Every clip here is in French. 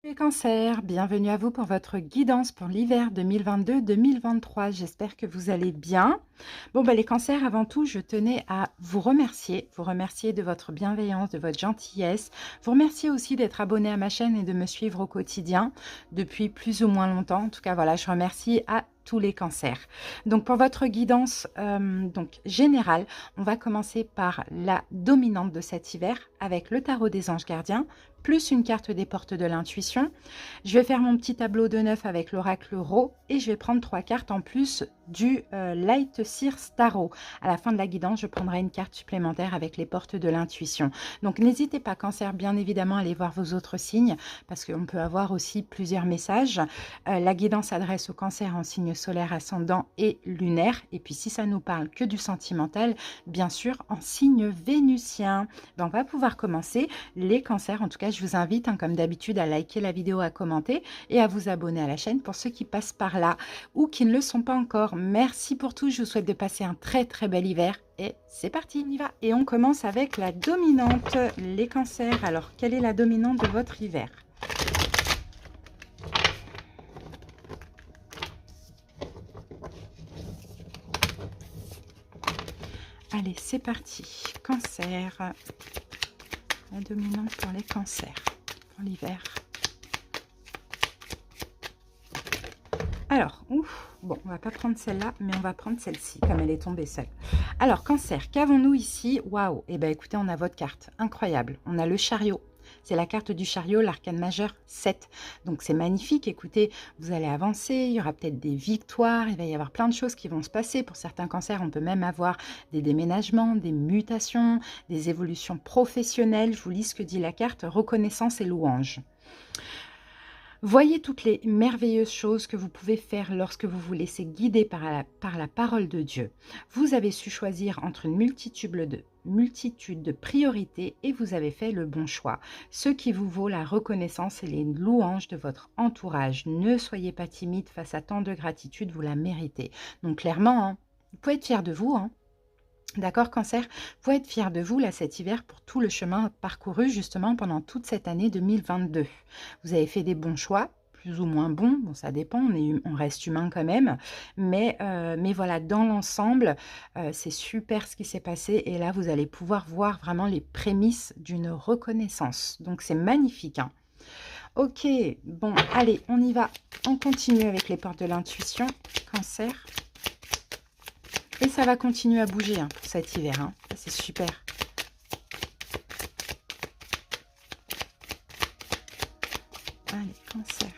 Les cancers, bienvenue à vous pour votre guidance pour l'hiver 2022-2023. J'espère que vous allez bien. Bon, les cancers, avant tout, je tenais à vous remercier de votre bienveillance, de votre gentillesse, vous remercier aussi d'être abonné à ma chaîne et de me suivre au quotidien depuis plus ou moins longtemps. En tout cas, voilà, je remercie à tous les cancers. Donc, pour votre guidance générale, on va commencer par la dominante de cet hiver avec le tarot des anges gardiens, plus une carte des portes de l'intuition. Je vais faire mon petit tableau de 9 avec l'oracle Ro et je vais prendre 3 cartes en plus du Light Seer Tarot. À la fin de la guidance, je prendrai une carte supplémentaire avec les portes de l'intuition. Donc n'hésitez pas, cancer, bien évidemment, à aller voir vos autres signes parce qu'on peut avoir aussi plusieurs messages. La guidance s'adresse au cancer en signe solaire, ascendant et lunaire. Et puis si ça nous parle que du sentimental, bien sûr, en signe vénusien. On va pouvoir commencer. Les cancers, en tout cas, je vous invite, comme d'habitude, à liker la vidéo, à commenter et à vous abonner à la chaîne pour ceux qui passent par là ou qui ne le sont pas encore. Merci pour tout. Je vous souhaite de passer un très très bel hiver. Et c'est parti, on y va. Et on commence avec la dominante, les cancers. Alors, quelle est la dominante de votre hiver? Allez, c'est parti. Cancer. La dominante pour les cancers, pour l'hiver. Alors, bon, on va pas prendre celle-là, mais on va prendre celle-ci, comme elle est tombée seule. Alors, cancer, qu'avons-nous ici? Waouh! Eh bien, écoutez, on a votre carte. Incroyable. On a le chariot. C'est la carte du chariot, l'arcane majeur 7. Donc, c'est magnifique. Écoutez, vous allez avancer. Il y aura peut-être des victoires. Il va y avoir plein de choses qui vont se passer. Pour certains cancers, on peut même avoir des déménagements, des mutations, des évolutions professionnelles. Je vous lis ce que dit la carte. Reconnaissance et louange. Voyez toutes les merveilleuses choses que vous pouvez faire lorsque vous vous laissez guider par la parole de Dieu. Vous avez su choisir entre une multitude de priorités et vous avez fait le bon choix. Ce qui vous vaut la reconnaissance et les louanges de votre entourage. Ne soyez pas timide face à tant de gratitude, vous la méritez. Donc clairement, vous pouvez être fier de vous, D'accord, cancer, vous pouvez être fier de vous là cet hiver pour tout le chemin parcouru justement pendant toute cette année 2022. Vous avez fait des bons choix, plus ou moins bons, bon ça dépend, on reste humain quand même, mais voilà, dans l'ensemble, c'est super ce qui s'est passé et là vous allez pouvoir voir vraiment les prémices d'une reconnaissance. Donc c'est magnifique, Ok, bon, allez, on y va, on continue avec les portes de l'intuition, cancer. Et ça va continuer à bouger pour cet hiver. C'est super. Allez, cancer.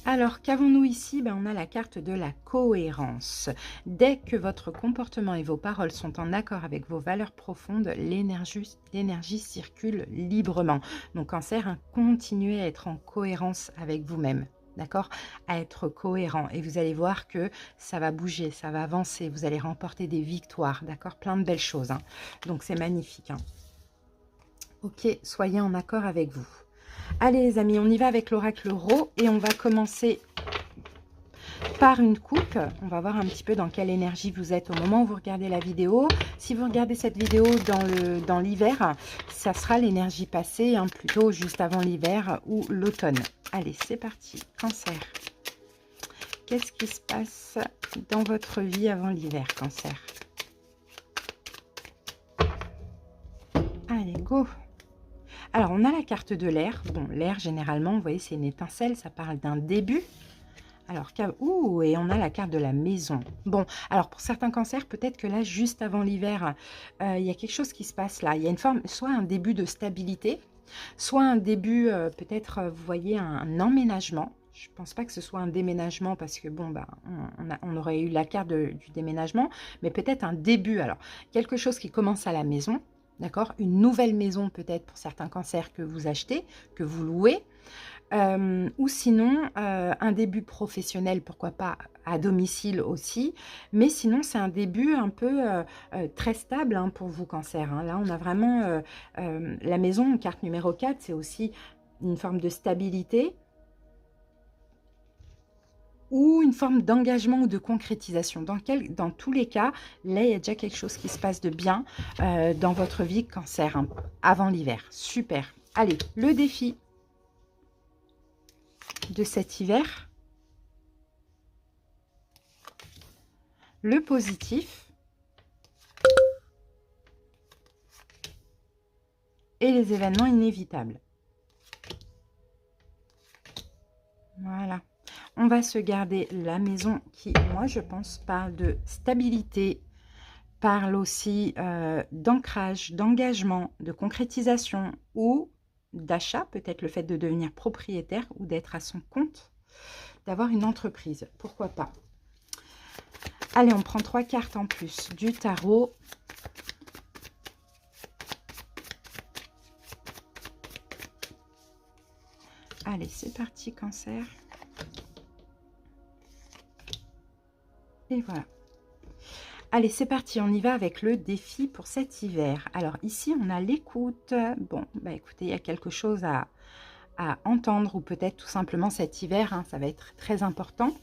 Alors, qu'avons-nous ici? On a la carte de la cohérence. Dès que votre comportement et vos paroles sont en accord avec vos valeurs profondes, l'énergie circule librement. Donc, cancer, continuez à être en cohérence avec vous-même. D'accord, à être cohérent et vous allez voir que ça va bouger, ça va avancer, vous allez remporter des victoires, d'accord, plein de belles choses, donc c'est magnifique, Ok, soyez en accord avec vous. Allez les amis, on y va avec l'oracle Ro et on va commencer par une coupe. On va voir un petit peu dans quelle énergie vous êtes au moment où vous regardez la vidéo. Si vous regardez cette vidéo dans l'hiver, ça sera l'énergie passée, plutôt juste avant l'hiver ou l'automne. Allez, c'est parti. Cancer. Qu'est-ce qui se passe dans votre vie avant l'hiver, cancer? Allez, go! Alors, on a la carte de l'air. Bon, l'air, généralement, vous voyez, c'est une étincelle, ça parle d'un début. Alors, et on a la carte de la maison. Bon, alors pour certains cancers, peut-être que là, juste avant l'hiver, il y a quelque chose qui se passe là. Il y a une forme, soit un début de stabilité, soit un début, peut-être, vous voyez, un emménagement. Je ne pense pas que ce soit un déménagement parce que, bon, on aurait eu la carte du déménagement, mais peut-être un début. Alors, quelque chose qui commence à la maison, d'accord? Une nouvelle maison peut-être pour certains cancers que vous achetez, que vous louez. Ou sinon, un début professionnel, pourquoi pas à domicile aussi. Mais sinon, c'est un début un peu très stable pour vous, cancer. Là, on a vraiment la maison, carte numéro 4, c'est aussi une forme de stabilité ou une forme d'engagement ou de concrétisation. Dans tous les cas, là, il y a déjà quelque chose qui se passe de bien dans votre vie, cancer, avant l'hiver. Super. Allez, le défi de cet hiver. Le positif. Et les événements inévitables. Voilà. On va se garder la maison qui, moi, je pense, parle de stabilité, parle aussi d'ancrage, d'engagement, de concrétisation ou d'achat, peut-être le fait de devenir propriétaire ou d'être à son compte, d'avoir une entreprise, pourquoi pas. Allez, on prend 3 cartes en plus du tarot. Allez, c'est parti, Cancer. Et voilà. Allez, c'est parti, on y va avec le défi pour cet hiver. Alors ici, on a l'écoute. Bon, bah écoutez, il y a quelque chose à entendre, ou peut-être tout simplement cet hiver, hein, ça va être très important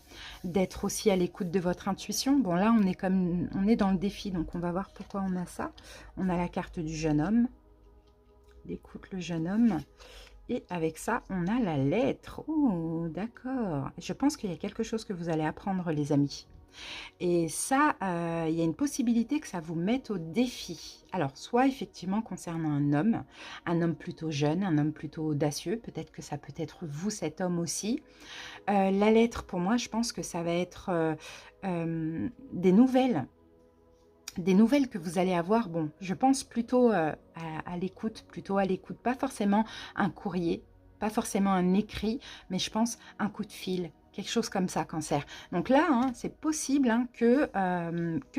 d'être aussi à l'écoute de votre intuition. Bon, là, on est dans le défi, donc on va voir pourquoi on a ça. On a la carte du jeune homme. L'écoute, le jeune homme. Et avec ça, on a la lettre. Oh, d'accord. Je pense qu'il y a quelque chose que vous allez apprendre, les amis. Et ça, il y a une possibilité que ça vous mette au défi. Alors, soit effectivement concernant un homme plutôt jeune, un homme plutôt audacieux. Peut-être que ça peut être vous, cet homme aussi. La lettre, pour moi, je pense que ça va être des nouvelles. Des nouvelles que vous allez avoir, bon, je pense plutôt à l'écoute, pas forcément un courrier, pas forcément un écrit, mais je pense un coup de fil, quelque chose comme ça, Cancer. Donc là, hein, c'est possible hein, que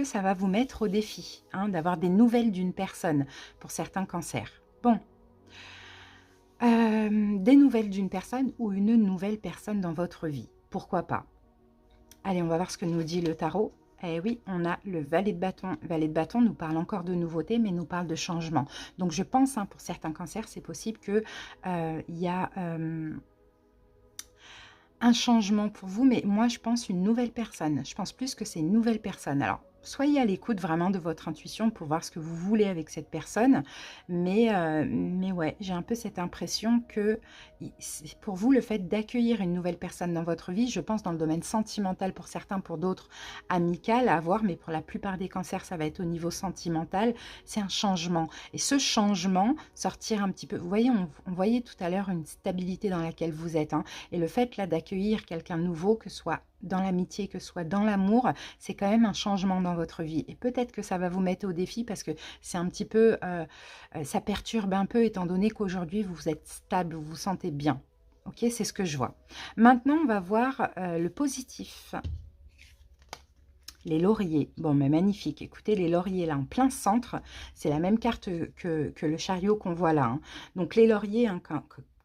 ça va vous mettre au défi, hein, d'avoir des nouvelles d'une personne, pour certains cancers. Bon, des nouvelles d'une personne ou une nouvelle personne dans votre vie, pourquoi pas. Allez, on va voir ce que nous dit le tarot. Eh oui, on a le valet de bâton. Valet de bâton nous parle encore de nouveautés, mais nous parle de changement. Donc, je pense, hein, pour certains cancers, c'est possible qu'il y a un changement pour vous, mais moi, je pense une nouvelle personne. Je pense plus que c'est une nouvelle personne. Alors, soyez à l'écoute vraiment de votre intuition pour voir ce que vous voulez avec cette personne. Mais ouais, j'ai un peu cette impression que pour vous, le fait d'accueillir une nouvelle personne dans votre vie, je pense dans le domaine sentimental pour certains, pour d'autres amical à voir, mais pour la plupart des cancers, ça va être au niveau sentimental, c'est un changement. Et ce changement, sortir un petit peu, vous voyez, on voyait tout à l'heure une stabilité dans laquelle vous êtes, hein, et le fait là d'accueillir quelqu'un de nouveau, que ce soit dans l'amitié, que ce soit dans l'amour, c'est quand même un changement dans votre vie. Et peut-être que ça va vous mettre au défi parce que c'est un petit peu, ça perturbe un peu étant donné qu'aujourd'hui, vous êtes stable, vous vous sentez bien. Ok, c'est ce que je vois. Maintenant, on va voir le positif. Les lauriers. Bon, mais magnifique. Écoutez, les lauriers là en plein centre, c'est la même carte que le chariot qu'on voit là, hein. Donc les lauriers, hein,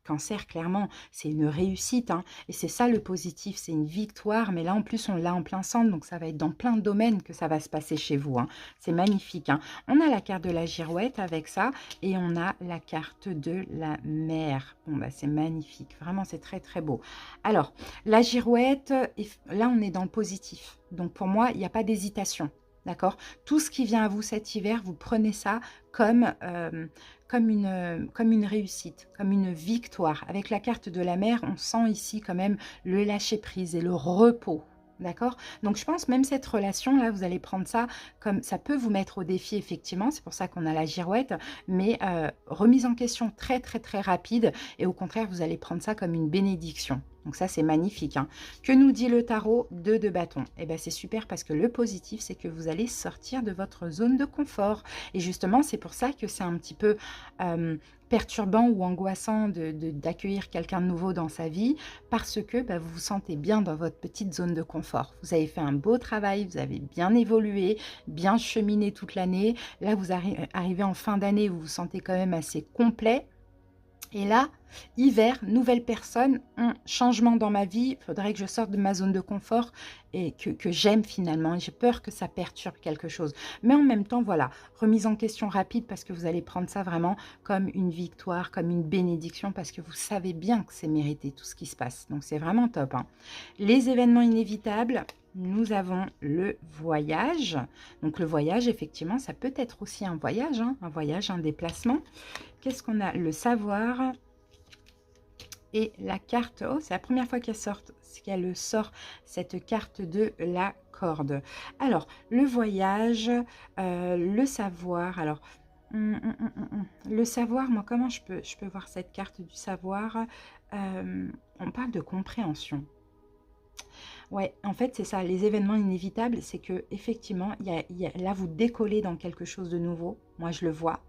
Cancer, clairement, c'est une réussite, hein, et c'est ça le positif, c'est une victoire, mais là en plus on l'a en plein centre, donc ça va être dans plein de domaines que ça va se passer chez vous, hein. C'est magnifique, hein. On a la carte de la girouette avec ça, et on a la carte de la mer. Bon, bah c'est magnifique, vraiment c'est très très beau. Alors, la girouette, là on est dans le positif, donc pour moi il n'y a pas d'hésitation. D'accord? Tout ce qui vient à vous cet hiver, vous prenez ça comme, comme une réussite, comme une victoire. Avec la carte de la mer, on sent ici quand même le lâcher-prise et le repos. D'accord? Donc, je pense même cette relation-là, vous allez prendre ça comme ça peut vous mettre au défi, effectivement. C'est pour ça qu'on a la girouette, mais remise en question très, très, très rapide. Et au contraire, vous allez prendre ça comme une bénédiction. Donc ça, c'est magnifique, hein. Que nous dit le tarot? 2 de bâton. Eh bien, c'est super parce que le positif, c'est que vous allez sortir de votre zone de confort. Et justement, c'est pour ça que c'est un petit peu perturbant ou angoissant d'accueillir quelqu'un de nouveau dans sa vie parce que bah, vous vous sentez bien dans votre petite zone de confort. Vous avez fait un beau travail, vous avez bien évolué, bien cheminé toute l'année. Là, vous arrivez en fin d'année, vous vous sentez quand même assez complet. Et là, hiver, nouvelle personne, changement dans ma vie, il faudrait que je sorte de ma zone de confort et que j'aime finalement. J'ai peur que ça perturbe quelque chose. Mais en même temps, voilà, remise en question rapide parce que vous allez prendre ça vraiment comme une victoire, comme une bénédiction parce que vous savez bien que c'est mérité tout ce qui se passe. Donc c'est vraiment top, hein. Les événements inévitables, nous avons le voyage. Donc le voyage, effectivement, ça peut être aussi un voyage, hein, un déplacement. Qu'est-ce qu'on a? Le savoir et la carte. Oh, c'est la première fois qu'elle sort cette carte de la corde. Alors, le voyage, le savoir. Alors, le savoir, moi, comment je peux voir cette carte du savoir? On parle de compréhension. Ouais, en fait, c'est ça. Les événements inévitables, c'est que effectivement, là, vous décollez dans quelque chose de nouveau. Moi, je le vois.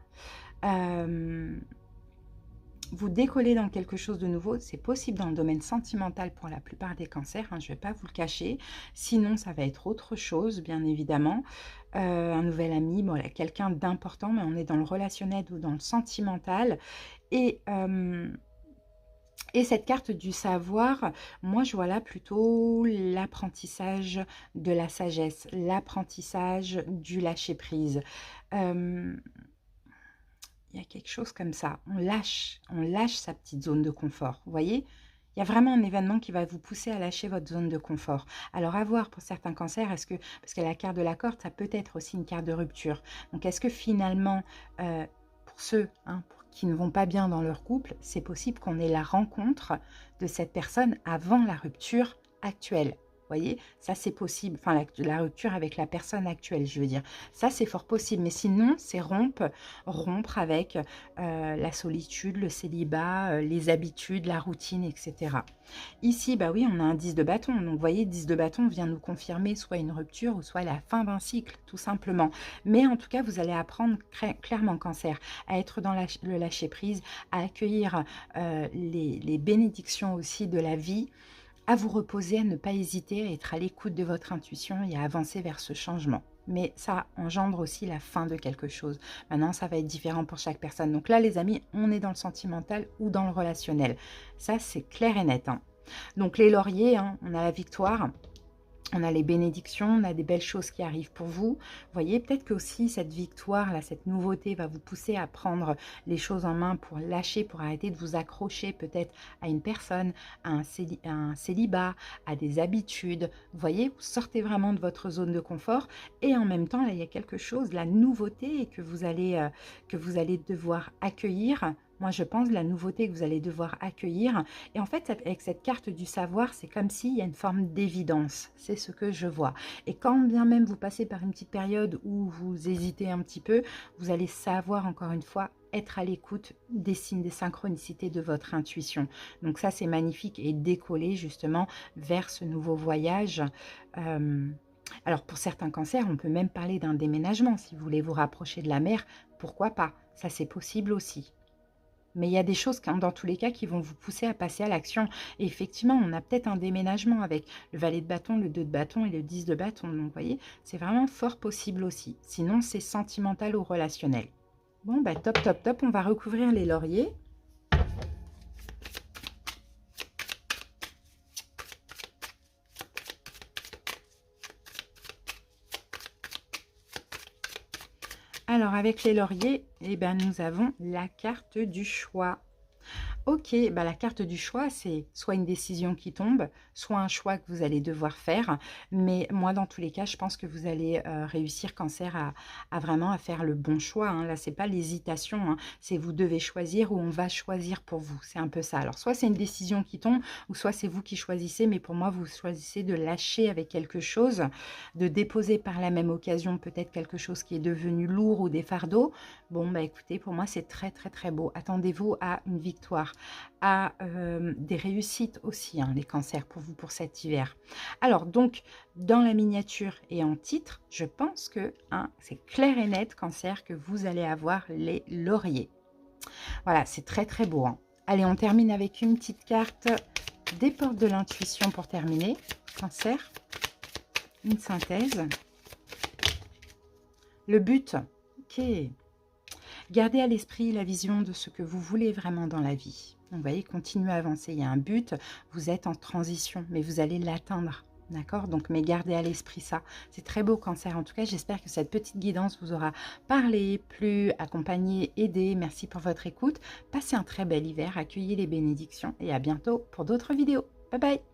Vous décollez dans quelque chose de nouveau. C'est possible dans le domaine sentimental pour la plupart des cancers. Hein, je ne vais pas vous le cacher. Sinon, ça va être autre chose, bien évidemment. Un nouvel ami, bon, là, quelqu'un d'important, mais on est dans le relationnel ou dans le sentimental. Et cette carte du savoir, moi je vois là plutôt l'apprentissage de la sagesse, l'apprentissage du lâcher-prise. Il y a quelque chose comme ça, on lâche sa petite zone de confort, vous voyez? Il y a vraiment un événement qui va vous pousser à lâcher votre zone de confort. Alors à voir pour certains cancers, parce que la carte de la corde, ça peut être aussi une carte de rupture. Donc est-ce que finalement, pour ceux qui ne vont pas bien dans leur couple, c'est possible qu'on ait la rencontre de cette personne avant la rupture actuelle. Vous voyez, ça c'est possible, enfin la rupture avec la personne actuelle, je veux dire. Ça c'est fort possible, mais sinon c'est rompre avec la solitude, le célibat, les habitudes, la routine, etc. Ici, bah oui, on a un 10 de bâton. Donc, vous voyez, 10 de bâton vient nous confirmer soit une rupture ou soit la fin d'un cycle, tout simplement. Mais en tout cas, vous allez apprendre clairement, cancer, à être dans le lâcher-prise, à accueillir les bénédictions aussi de la vie, à vous reposer, à ne pas hésiter, à être à l'écoute de votre intuition et à avancer vers ce changement. Mais ça engendre aussi la fin de quelque chose. Maintenant, ça va être différent pour chaque personne. Donc là, les amis, on est dans le sentimental ou dans le relationnel. Ça, c'est clair et net. Hein. Donc les lauriers, hein, on a la victoire. On a les bénédictions, on a des belles choses qui arrivent pour vous. Vous voyez, peut-être que aussi cette victoire, cette nouveauté va vous pousser à prendre les choses en main pour lâcher, pour arrêter de vous accrocher peut-être à une personne, à un célibat, à des habitudes. Vous voyez, vous sortez vraiment de votre zone de confort et en même temps, là, il y a quelque chose, la nouveauté que vous allez devoir accueillir. Moi, je pense la nouveauté que vous allez devoir accueillir. Et en fait, avec cette carte du savoir, c'est comme s'il y a une forme d'évidence. C'est ce que je vois. Et quand bien même vous passez par une petite période où vous hésitez un petit peu, vous allez savoir, encore une fois, être à l'écoute des signes, des synchronicités de votre intuition. Donc ça, c'est magnifique et décoller justement vers ce nouveau voyage. Alors, pour certains cancers, on peut même parler d'un déménagement. Si vous voulez vous rapprocher de la mer, pourquoi pas? Ça, c'est possible aussi. Mais il y a des choses, dans tous les cas, qui vont vous pousser à passer à l'action. Et effectivement, on a peut-être un déménagement avec le valet de bâton, le 2 de bâton et le 10 de bâton. Donc, vous voyez, c'est vraiment fort possible aussi. Sinon, c'est sentimental ou relationnel. Bon, bah top, top, top. On va recouvrir les lauriers. Alors, avec les lauriers, eh ben, nous avons la carte du choix. Ok, bah la carte du choix, c'est soit une décision qui tombe, soit un choix que vous allez devoir faire. Mais moi, dans tous les cas, je pense que vous allez réussir, cancer, à vraiment à faire le bon choix. Hein. Là, c'est pas l'hésitation, hein. C'est vous devez choisir ou on va choisir pour vous. C'est un peu ça. Alors, soit c'est une décision qui tombe, ou soit c'est vous qui choisissez. Mais pour moi, vous choisissez de lâcher avec quelque chose, de déposer par la même occasion peut-être quelque chose qui est devenu lourd ou des fardeaux. Bon, bah écoutez, pour moi, c'est très, très, très beau. Attendez-vous à une victoire, à des réussites aussi, hein, les cancers, pour vous, pour cet hiver. Alors, donc, dans la miniature et en titre, je pense que c'est clair et net, cancer, que vous allez avoir les lauriers. Voilà, c'est très, très beau. Hein. Allez, on termine avec une petite carte des portes de l'intuition pour terminer. Cancer, une synthèse. Le but, ok. Gardez à l'esprit la vision de ce que vous voulez vraiment dans la vie. Vous voyez, continuez à avancer. Il y a un but, vous êtes en transition, mais vous allez l'atteindre. D'accord? Donc, mais gardez à l'esprit ça. C'est très beau, cancer. En tout cas, j'espère que cette petite guidance vous aura parlé, plu, accompagné, aidé. Merci pour votre écoute. Passez un très bel hiver, accueillez les bénédictions et à bientôt pour d'autres vidéos. Bye bye!